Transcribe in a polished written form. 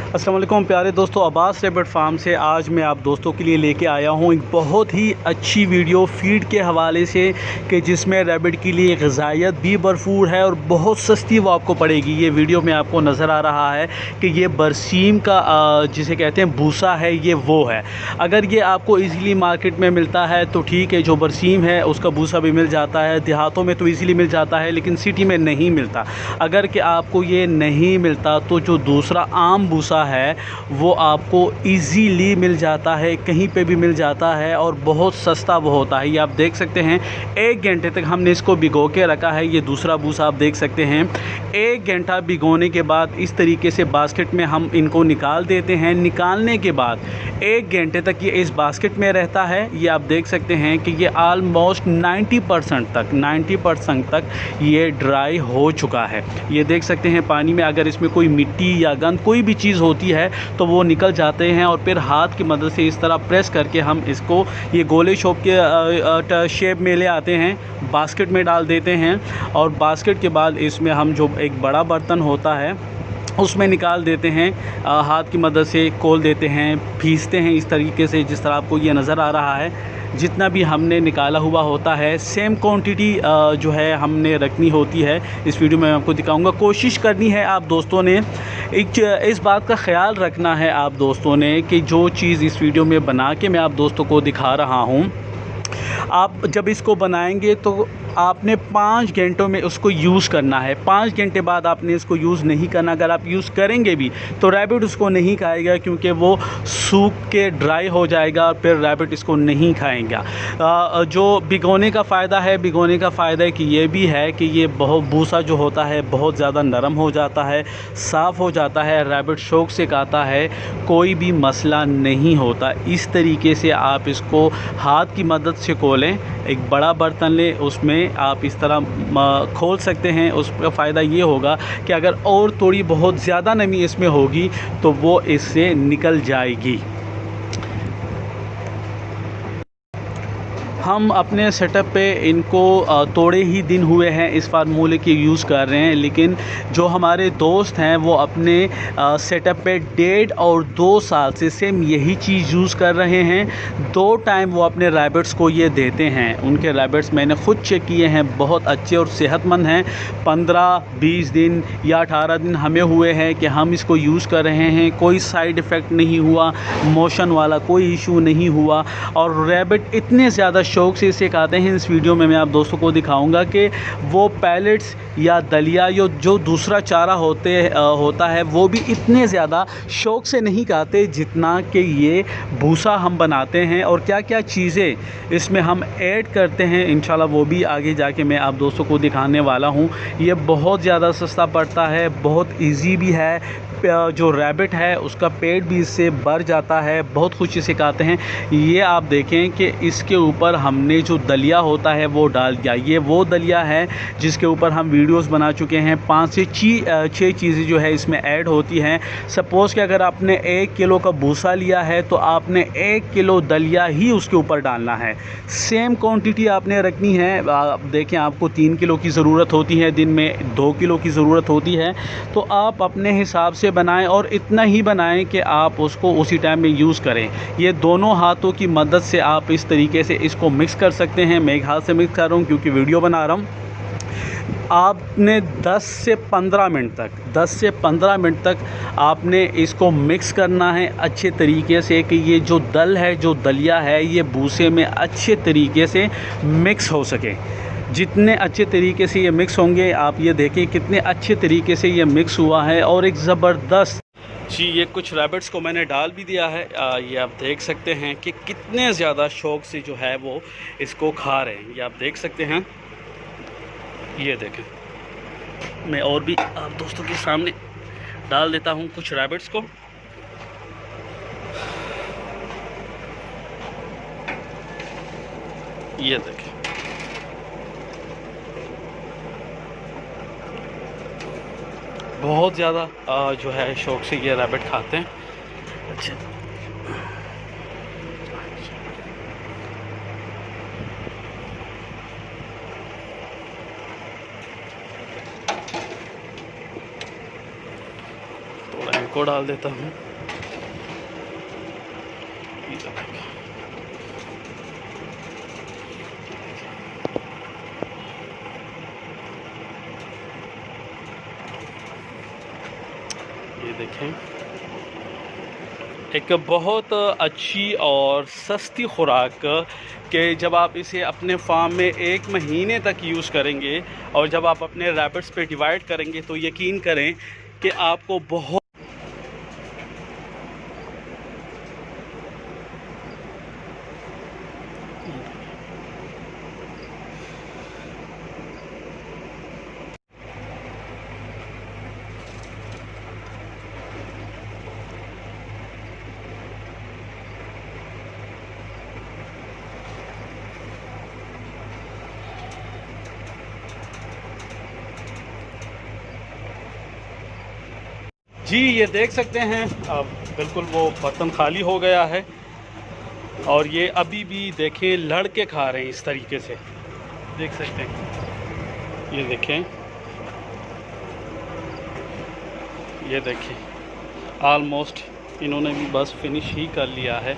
अस्सलाम वालेकुम प्यारे दोस्तों, अब्बास रैबिट फार्म से आज मैं आप दोस्तों के लिए लेके आया हूँ एक बहुत ही अच्छी वीडियो फीड के हवाले से कि जिसमें रैबिट के लिए ग़िज़ाइयत भी भरपूर है और बहुत सस्ती वो आपको पड़ेगी। ये वीडियो में आपको नज़र आ रहा है कि ये बरसीम का जिसे कहते हैं भूसा है, ये वो है। अगर ये आपको ईज़िली मार्केट में मिलता है तो ठीक है, जो बरसीम है उसका भूसा भी मिल जाता है, देहातों में तो ईज़िली मिल जाता है लेकिन सिटी में नहीं मिलता। अगर कि आपको ये नहीं मिलता तो जो दूसरा आम भूसा है वो आपको इजीली मिल जाता है, कहीं पे भी मिल जाता है और बहुत सस्ता वो होता है। ये आप देख सकते हैं 1 घंटे तक हमने इसको भिगो के रखा है। ये दूसरा भूसा आप देख सकते हैं। 1 घंटा भिगोने के बाद इस तरीके से बास्केट में हम इनको निकाल देते हैं। निकालने के बाद 1 घंटे तक ये इस बास्केट में रहता है। ये आप देख सकते हैं कि ये आलमोस्ट 90% तक ये ड्राई हो चुका है। ये देख सकते हैं पानी में अगर इसमें कोई मिट्टी या गंद कोई भी चीज़ होती है तो वो निकल जाते हैं और फिर हाथ की मदद से इस तरह प्रेस करके हम इसको ये गोले शॉप के शेप में ले आते हैं, बास्केट में डाल देते हैं और बास्केट के बाद इसमें हम जो एक बड़ा बर्तन होता है उसमें निकाल देते हैं, हाथ की मदद से खोल देते हैं, पीसते हैं इस तरीके से जिस तरह आपको ये नज़र आ रहा है। जितना भी हमने निकाला हुआ होता है सेम क्वांटिटी जो है हमने रखनी होती है। इस वीडियो में मैं आपको दिखाऊंगा। कोशिश करनी है आप दोस्तों ने इस बात का ख्याल रखना है आप दोस्तों ने कि जो चीज़ इस वीडियो में बना के मैं आप दोस्तों को दिखा रहा हूँ, आप जब इसको बनाएंगे तो आपने 5 घंटों में उसको यूज़ करना है। 5 घंटे बाद आपने इसको यूज़ नहीं करना। अगर आप यूज़ करेंगे भी तो रैबिट उसको नहीं खाएगा क्योंकि वो सूख के ड्राई हो जाएगा, फिर रैबिट इसको नहीं खाएगा। जो भिगोने का फ़ायदा है, भिगोने का फ़ायदा है कि ये भी है कि ये बहुत भूसा जो होता है बहुत ज़्यादा नरम हो जाता है, साफ़ हो जाता है, रैबिट शौक़ से खाता है, कोई भी मसला नहीं होता। इस तरीके से आप इसको हाथ की मदद से खोलें। एक बड़ा बर्तन लें, उसमें आप इस तरह खोल सकते हैं। उसका फ़ायदा ये होगा कि अगर और थोड़ी बहुत ज़्यादा नमी इसमें होगी तो वो इससे निकल जाएगी। हम अपने सेटअप पे इनको थोड़े ही दिन हुए हैं इस फार्मूले की यूज़ कर रहे हैं, लेकिन जो हमारे दोस्त हैं वो अपने सेटअप पे 1.5 और 2 साल से सेम यही चीज़ यूज़ कर रहे हैं। 2 टाइम वो अपने रैबिट्स को ये देते हैं। उनके रैबिट्स मैंने ख़ुद चेक किए हैं, बहुत अच्छे और सेहतमंद हैं। 15-20 दिन या 18 दिन हमें हुए हैं कि हम इसको यूज़ कर रहे हैं, कोई साइड इफ़ेक्ट नहीं हुआ, मोशन वाला कोई इशू नहीं हुआ और रैबिट इतने ज़्यादा शौक़ से इसे खाते हैं। इस वीडियो में मैं आप दोस्तों को दिखाऊंगा कि वो पैलेट्स या दलिया या जो दूसरा चारा होता है वो भी इतने ज़्यादा शौक़ से नहीं खाते जितना कि ये भूसा हम बनाते हैं। और क्या क्या चीज़ें इसमें हम ऐड करते हैं इंशाल्लाह वो भी आगे जाके मैं आप दोस्तों को दिखाने वाला हूँ। ये बहुत ज़्यादा सस्ता पड़ता है, बहुत ईजी भी है। जो रैबिट है उसका पेट भी इससे भर जाता है, बहुत खुशी से खाते हैं। ये आप देखें कि इसके ऊपर हमने जो दलिया होता है वो डाल दिया। ये वो दलिया है जिसके ऊपर हम वीडियोस बना चुके हैं। 5 से 6 चीज़ें जो है इसमें ऐड होती हैं। सपोज़ कि अगर आपने 1 किलो का भूसा लिया है तो आपने 1 किलो दलिया ही उसके ऊपर डालना है। सेम क्वांटिटी आपने रखनी है। आप देखें, आपको 3 किलो की ज़रूरत होती है, दिन में 2 किलो की ज़रूरत होती है, तो आप अपने हिसाब से बनाएं और इतना ही बनाएं कि आप उसको उसी टाइम में यूज़ करें। ये दोनों हाथों की मदद से आप इस तरीके से इसको मिक्स कर सकते हैं। मैं एक हाथ से मिक्स कर रहा हूँ क्योंकि वीडियो बना रहा हूँ। आपने 10 से 15 मिनट तक आपने इसको मिक्स करना है अच्छे तरीके से कि ये जो जो दलिया है ये भूसे में अच्छे तरीके से मिक्स हो सके। जितने अच्छे तरीके से ये मिक्स होंगे, आप ये देखें कितने अच्छे तरीके से ये मिक्स हुआ है और एक ज़बरदस्त जी। ये कुछ रैबिट्स को मैंने डाल भी दिया है। ये आप देख सकते हैं कि कितने ज़्यादा शौक़ से जो है वो इसको खा रहे हैं। ये आप देख सकते हैं। ये देखें, मैं और भी आप दोस्तों के सामने डाल देता हूँ कुछ रैबिट्स को। ये देखें, बहुत ज़्यादा जो है शौक़ से ये रैबिट खाते हैं। अच्छा, थोड़ा को डाल देता हूँ। ये देखें, एक बहुत अच्छी और सस्ती खुराक कि जब आप इसे अपने फार्म में 1 महीने तक यूज़ करेंगे और जब आप अपने रैबिट्स पे डिवाइड करेंगे तो यकीन करें कि आपको बहुत जी ये देख सकते हैं अब बिल्कुल वो बर्तन खाली हो गया है और ये अभी भी देखें लड़के खा रहे हैं इस तरीके से, देख सकते हैं। ये देखें, ये देखें, ऑलमोस्ट इन्होंने भी बस फिनिश ही कर लिया है।